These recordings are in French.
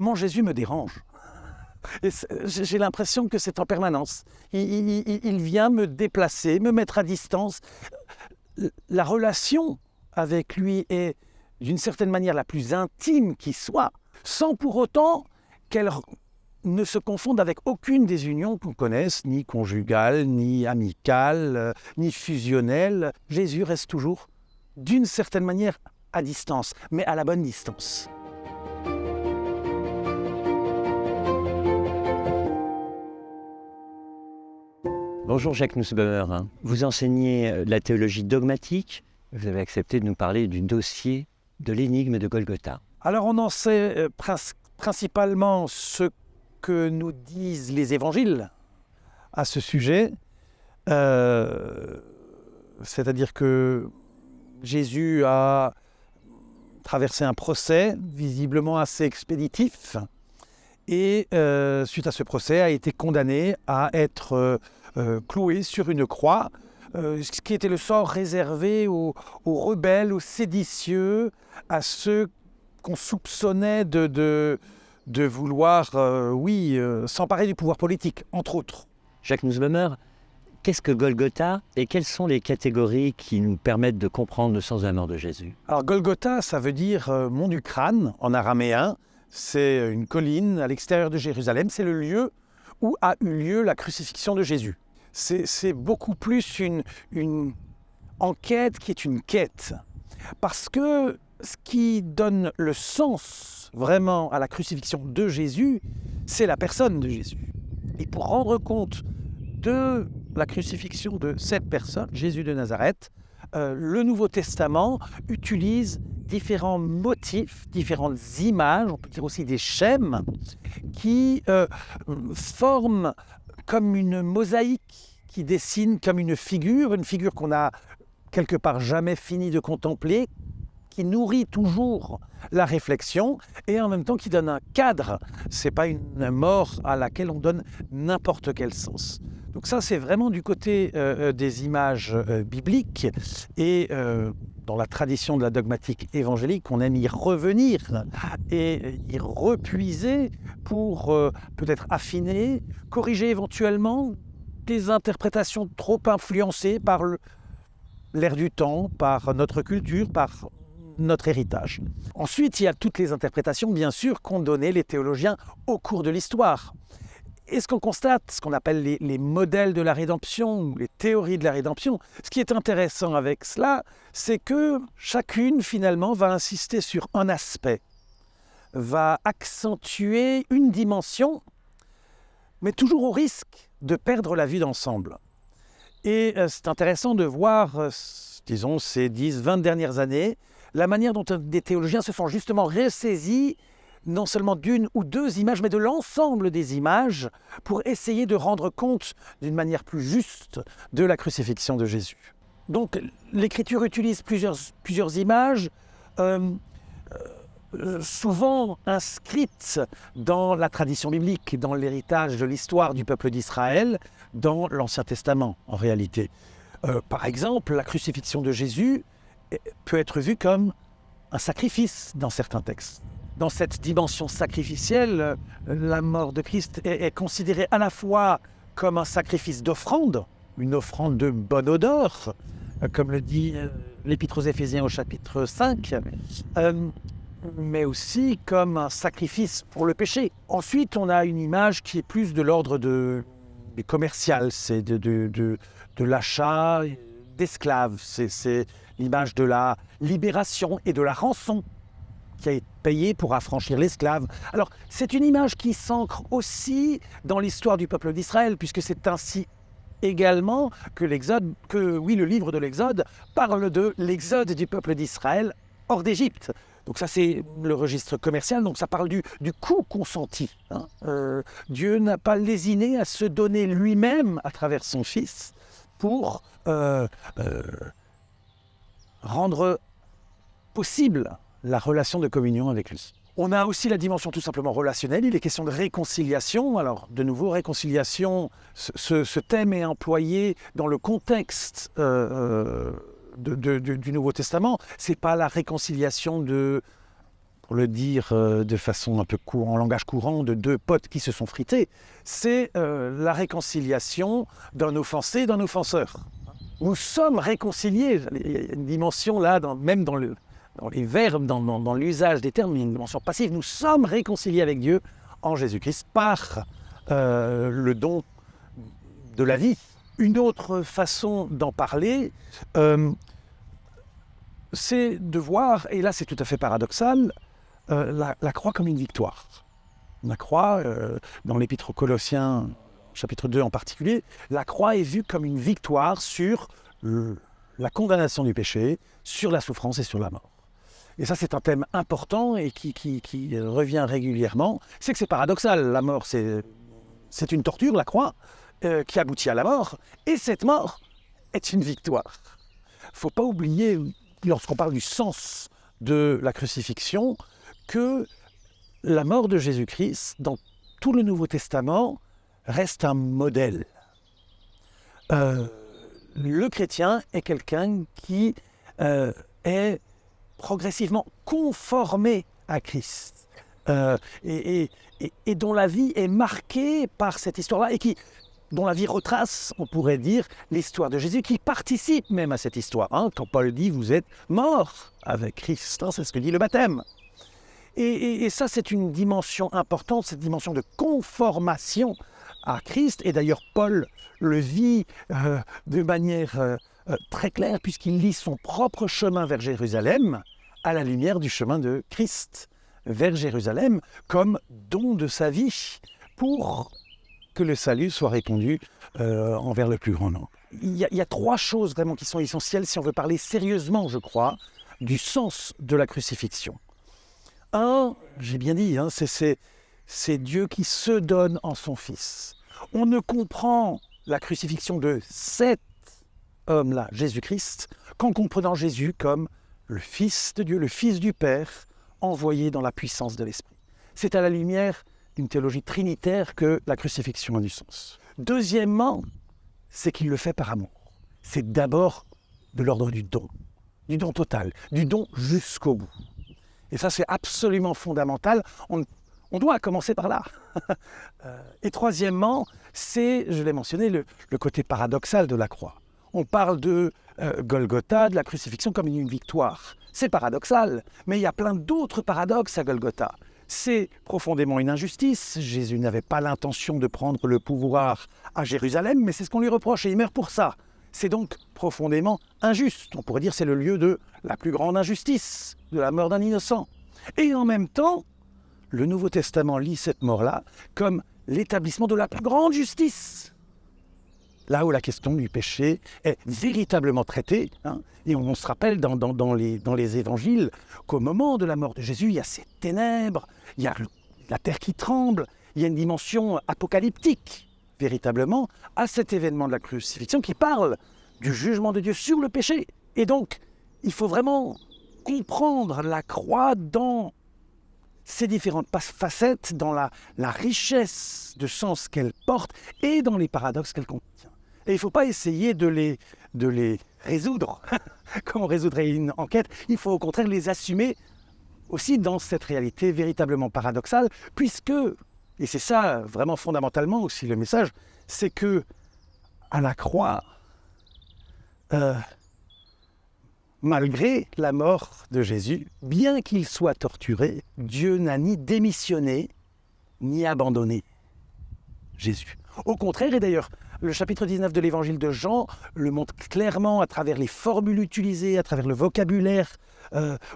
mon Jésus me dérange. Et j'ai l'impression que c'est en permanence. Il vient me déplacer, me mettre à distance. La relation avec lui est d'une certaine manière la plus intime qui soit, sans pour autant qu'elle ne se confonde avec aucune des unions qu'on connaisse, ni conjugales, ni amicales, ni fusionnelles. Jésus reste toujours, d'une certaine manière, à distance, mais à la bonne distance. Bonjour Jacques Nussbaumer, vous enseignez la théologie dogmatique, vous avez accepté de nous parler du dossier de l'énigme de Golgotha. Alors on en sait principalement ce que nous disent les évangiles à ce sujet, c'est-à-dire que Jésus a traversé un procès visiblement assez expéditif et suite à ce procès a été condamné à être cloué sur une croix, ce qui était le sort réservé aux rebelles, aux séditieux, à ceux qu'on soupçonnait de vouloir, s'emparer du pouvoir politique, entre autres. Jacques Nussbaumer, qu'est-ce que Golgotha et quelles sont les catégories qui nous permettent de comprendre le sens de la mort de Jésus? Alors Golgotha, ça veut dire mont du crâne en araméen. C'est une colline à l'extérieur de Jérusalem. C'est le lieu où a eu lieu la crucifixion de Jésus. C'est beaucoup plus une enquête qui est une quête. Parce que ce qui donne le sens vraiment à la crucifixion de Jésus, c'est la personne de Jésus. Et pour rendre compte de la crucifixion de cette personne, Jésus de Nazareth, le Nouveau Testament utilise différents motifs, différentes images, on peut dire aussi des schèmes, qui forment comme une mosaïque, qui dessine comme une figure qu'on a quelque part jamais fini de contempler, qui nourrit toujours la réflexion et en même temps qui donne un cadre. Ce n'est pas une mort à laquelle on donne n'importe quel sens. Donc ça, c'est vraiment du côté des images bibliques et dans la tradition de la dogmatique évangélique, on aime y revenir et y repuiser pour peut-être affiner, corriger éventuellement des interprétations trop influencées par l'air du temps, par notre culture, par notre héritage. Ensuite, il y a toutes les interprétations, bien sûr, qu'ont données les théologiens au cours de l'histoire. Et ce qu'on constate, ce qu'on appelle les modèles de la rédemption, ou les théories de la rédemption, ce qui est intéressant avec cela, c'est que chacune, finalement, va insister sur un aspect, va accentuer une dimension, mais toujours au risque de perdre la vue d'ensemble. Et c'est intéressant de voir, disons, ces 10-20 dernières années, la manière dont des théologiens se font justement ressaisis non seulement d'une ou deux images, mais de l'ensemble des images pour essayer de rendre compte d'une manière plus juste de la crucifixion de Jésus. Donc l'Écriture utilise plusieurs images, souvent inscrites dans la tradition biblique, dans l'héritage de l'histoire du peuple d'Israël, dans l'Ancien Testament en réalité. Par exemple, la crucifixion de Jésus peut être vue comme un sacrifice dans certains textes. Dans cette dimension sacrificielle, la mort de Christ est considérée à la fois comme un sacrifice d'offrande, une offrande de bonne odeur, comme le dit l'Épître aux Éphésiens au chapitre 5, mais aussi comme un sacrifice pour le péché. Ensuite, on a une image qui est plus de l'ordre des commercial, c'est de l'achat d'esclaves, c'est l'image de la libération et de la rançon qui a été payée pour affranchir l'esclave. Alors, c'est une image qui s'ancre aussi dans l'histoire du peuple d'Israël, puisque c'est ainsi également que le livre de l'Exode parle de l'exode du peuple d'Israël hors d'Égypte. Donc ça, c'est le registre commercial, donc ça parle du coût consenti. Dieu n'a pas lésiné à se donner lui-même à travers son Fils pour rendre possible la relation de communion avec lui. On a aussi la dimension tout simplement relationnelle, il est question de réconciliation. Alors, de nouveau, réconciliation, ce thème est employé dans le contexte du Nouveau Testament. Ce n'est pas la réconciliation pour le dire de façon un peu en langage courant, de deux potes qui se sont frités, c'est la réconciliation d'un offensé et d'un offenseur. Nous sommes réconciliés. Il y a une dimension là, même dans les verbes, dans l'usage des termes, il y a une dimension passive. Nous sommes réconciliés avec Dieu en Jésus-Christ par le don de la vie. Une autre façon d'en parler, c'est de voir, et là c'est tout à fait paradoxal, la croix comme une victoire. La croix, dans l'Épître aux Colossiens, chapitre 2 en particulier, la croix est vue comme une victoire sur la condamnation du péché, sur la souffrance et sur la mort. Et ça, c'est un thème important et qui revient régulièrement. C'est que c'est paradoxal. La mort, c'est une torture, la croix, qui aboutit à la mort. Et cette mort est une victoire. Il ne faut pas oublier, lorsqu'on parle du sens de la crucifixion, que la mort de Jésus-Christ, dans tout le Nouveau Testament, reste un modèle. Le chrétien est quelqu'un qui est progressivement conformé à Christ et dont la vie est marquée par cette histoire-là et dont la vie retrace, on pourrait dire, l'histoire de Jésus, qui participe même à cette histoire. Quand Paul dit « vous êtes morts avec Christ », c'est ce que dit le baptême. Et ça, c'est une dimension importante, cette dimension de conformation à Christ. Et d'ailleurs, Paul le vit de manière très claire, puisqu'il lit son propre chemin vers Jérusalem à la lumière du chemin de Christ vers Jérusalem, comme don de sa vie pour que le salut soit répandu envers le plus grand nombre. Il y a trois choses vraiment qui sont essentielles si on veut parler sérieusement, je crois, du sens de la crucifixion. Un, j'ai bien dit, c'est Dieu qui se donne en son Fils. On ne comprend la crucifixion de cet homme-là, Jésus-Christ, qu'en comprenant Jésus comme le Fils de Dieu, le Fils du Père, envoyé dans la puissance de l'Esprit. C'est à la lumière d'une théologie trinitaire que la crucifixion a du sens. Deuxièmement, c'est qu'il le fait par amour. C'est d'abord de l'ordre du don total, du don jusqu'au bout. Et ça, c'est absolument fondamental. On doit commencer par là. Et troisièmement, c'est, je l'ai mentionné, le côté paradoxal de la croix. On parle de Golgotha, de la crucifixion comme une victoire. C'est paradoxal, mais il y a plein d'autres paradoxes à Golgotha. C'est profondément une injustice. Jésus n'avait pas l'intention de prendre le pouvoir à Jérusalem, mais c'est ce qu'on lui reproche et il meurt pour ça. C'est donc profondément injuste. On pourrait dire que c'est le lieu de la plus grande injustice, de la mort d'un innocent. Et en même temps, le Nouveau Testament lit cette mort-là comme l'établissement de la plus grande justice. Là où la question du péché est véritablement traitée, et on se rappelle dans les évangiles qu'au moment de la mort de Jésus, il y a ces ténèbres, il y a la terre qui tremble, il y a une dimension apocalyptique, véritablement, à cet événement de la crucifixion qui parle du jugement de Dieu sur le péché. Et donc, il faut vraiment comprendre la croix dans ses différentes facettes, dans la richesse de sens qu'elle porte et dans les paradoxes qu'elle contient. Et il ne faut pas essayer de les résoudre, comme on résoudrait une enquête. Il faut au contraire les assumer aussi dans cette réalité véritablement paradoxale, puisque, et c'est ça vraiment fondamentalement aussi le message, c'est que à la croix, malgré la mort de Jésus, bien qu'il soit torturé, Dieu n'a ni démissionné, ni abandonné Jésus. Au contraire, et d'ailleurs, le chapitre 19 de l'évangile de Jean le montre clairement à travers les formules utilisées, à travers le vocabulaire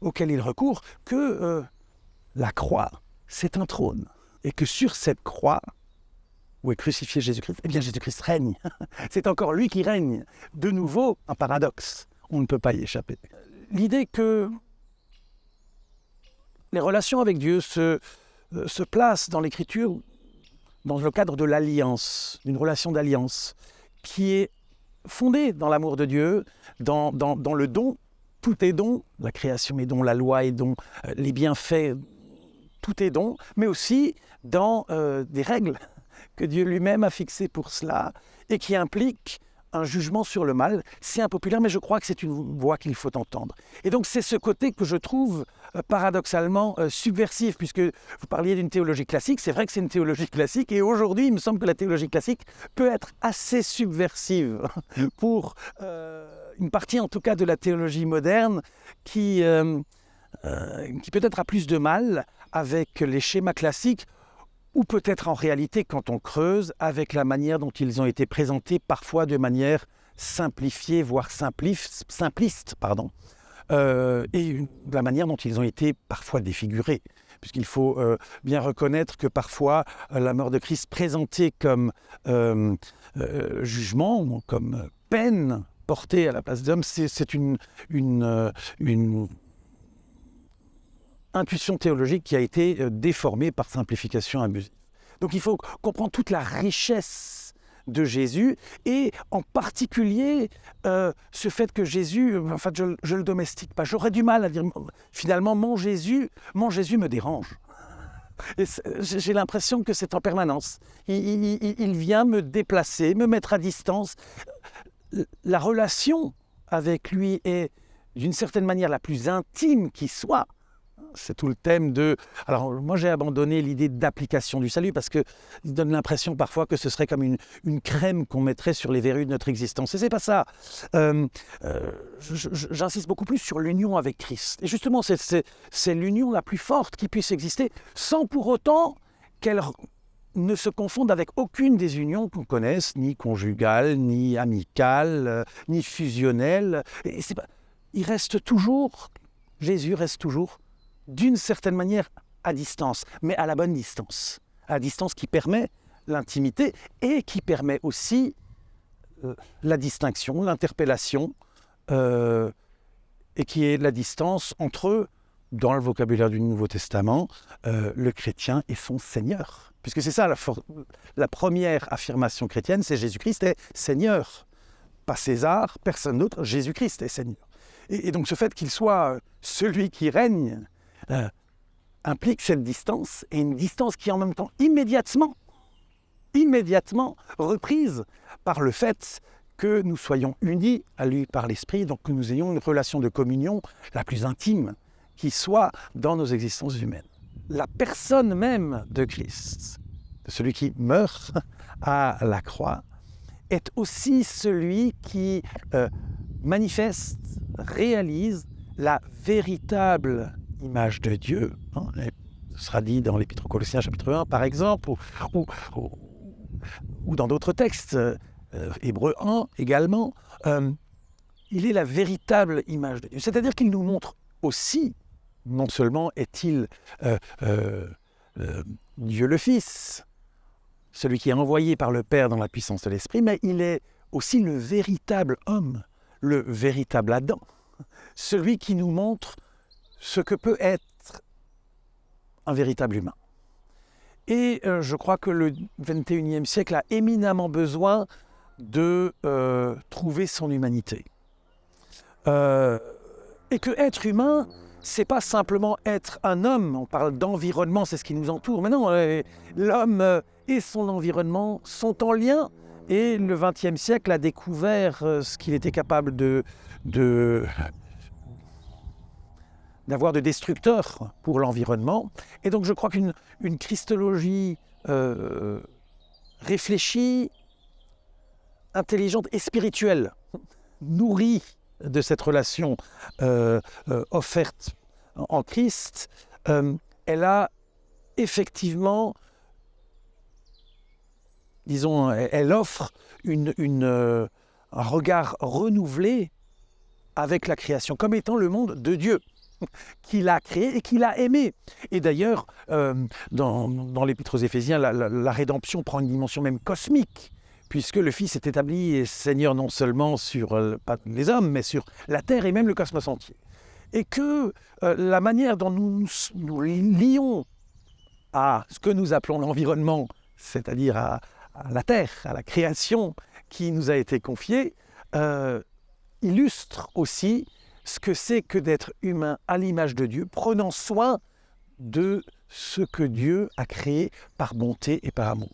auquel il recourt, que la croix, c'est un trône. Et que sur cette croix, où est crucifié Jésus-Christ, eh bien Jésus-Christ règne. C'est encore lui qui règne. De nouveau, un paradoxe. On ne peut pas y échapper. L'idée que les relations avec Dieu se placent dans l'Écriture dans le cadre de l'alliance, d'une relation d'alliance qui est fondée dans l'amour de Dieu, dans le don. Tout est don, la création est don, la loi est don, les bienfaits, tout est don, mais aussi dans des règles que Dieu lui-même a fixées pour cela et qui impliquent un jugement sur le mal. C'est impopulaire, mais je crois que c'est une voix qu'il faut entendre. Et donc c'est ce côté que je trouve paradoxalement subversif, puisque vous parliez d'une théologie classique. C'est vrai que c'est une théologie classique, et aujourd'hui, il me semble que la théologie classique peut être assez subversive pour une partie, en tout cas, de la théologie moderne qui peut-être a plus de mal avec les schémas classiques, ou peut-être en réalité, quand on creuse, avec la manière dont ils ont été présentés, parfois de manière simplifiée, voire simpliste, et la manière dont ils ont été parfois défigurés. Puisqu'il faut bien reconnaître que parfois la mort de Christ présentée comme jugement, comme peine portée à la place d'homme, c'est une intuition théologique qui a été déformée par simplification abusive. Donc il faut comprendre toute la richesse de Jésus, et en particulier ce fait que Jésus, en fait je le domestique pas. J'aurais du mal à dire finalement mon Jésus me dérange. Et j'ai l'impression que c'est en permanence. Il vient me déplacer, me mettre à distance. La relation avec lui est d'une certaine manière la plus intime qui soit. C'est tout le thème de... Alors moi j'ai abandonné l'idée d'application du salut, parce qu'il donne l'impression parfois que ce serait comme une crème qu'on mettrait sur les verrues de notre existence. Et c'est pas ça. J'insiste beaucoup plus sur l'union avec Christ. Et justement c'est l'union la plus forte qui puisse exister, sans pour autant qu'elle ne se confonde avec aucune des unions qu'on connaisse, ni conjugales, ni amicales, ni fusionnelles. Et Jésus reste toujours d'une certaine manière à distance, mais à la bonne distance. À la distance qui permet l'intimité et qui permet aussi la distinction, l'interpellation, et qui est la distance entre, dans le vocabulaire du Nouveau Testament, le chrétien et son Seigneur. Puisque c'est ça la première affirmation chrétienne, c'est Jésus-Christ est Seigneur. Pas César, personne d'autre, Jésus-Christ est Seigneur. Et donc ce fait qu'il soit celui qui règne implique cette distance, et une distance qui est en même temps immédiatement reprise par le fait que nous soyons unis à lui par l'Esprit, donc que nous ayons une relation de communion la plus intime qui soit dans nos existences humaines. La personne même de Christ, de celui qui meurt à la croix, est aussi celui qui manifeste, réalise la véritable image de Dieu. Ce sera dit dans l'Épître aux Colossiens chapitre 1 par exemple, ou dans d'autres textes, Hébreux 1 également. Il est la véritable image de Dieu. C'est-à-dire qu'il nous montre aussi, non seulement est-il Dieu le Fils, celui qui est envoyé par le Père dans la puissance de l'Esprit, mais il est aussi le véritable homme, le véritable Adam, celui qui nous montre ce que peut être un véritable humain. Et je crois que le XXIe siècle a éminemment besoin de trouver son humanité. Et que être humain, c'est pas simplement être un homme. On parle d'environnement, c'est ce qui nous entoure. Mais non, l'homme et son environnement sont en lien. Et le XXe siècle a découvert ce qu'il était capable d'avoir de destructeur pour l'environnement. Et donc je crois qu'une christologie réfléchie, intelligente et spirituelle, nourrie de cette relation offerte en Christ, elle a effectivement, disons, elle offre un regard renouvelé avec la création, comme étant le monde de Dieu, qu'il a créé et qu'il a aimé. Et d'ailleurs, dans l'Épître aux Éphésiens, la rédemption prend une dimension même cosmique, puisque le Fils est établi et Seigneur non seulement sur pas les hommes, mais sur la terre et même le cosmos entier. Et que la manière dont nous lions à ce que nous appelons l'environnement, c'est-à-dire à la terre, à la création qui nous a été confiée, illustre aussi ce que c'est que d'être humain à l'image de Dieu, prenant soin de ce que Dieu a créé par bonté et par amour.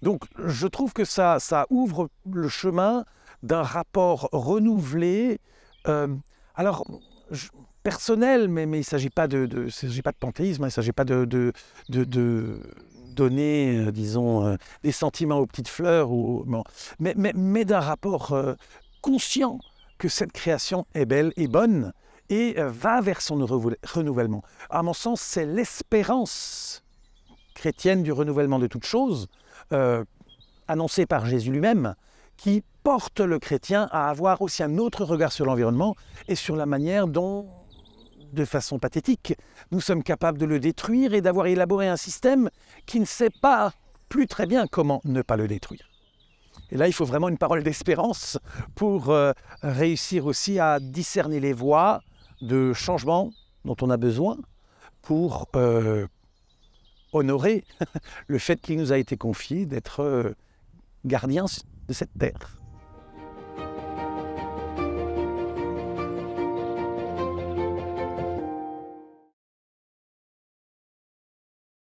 Donc je trouve que ça ouvre le chemin d'un rapport renouvelé, alors personnel, mais il ne s'agit pas de panthéisme, il ne s'agit pas de donner, disons, des sentiments aux petites fleurs, bon, mais d'un rapport conscient que cette création est belle et bonne et va vers son renouvellement. À mon sens, c'est l'espérance chrétienne du renouvellement de toutes choses, annoncée par Jésus lui-même, qui porte le chrétien à avoir aussi un autre regard sur l'environnement et sur la manière dont, de façon pathétique, nous sommes capables de le détruire et d'avoir élaboré un système qui ne sait pas plus très bien comment ne pas le détruire. Et là, il faut vraiment une parole d'espérance pour réussir aussi à discerner les voies de changement dont on a besoin pour honorer le fait qu'il nous a été confié d'être gardiens de cette terre.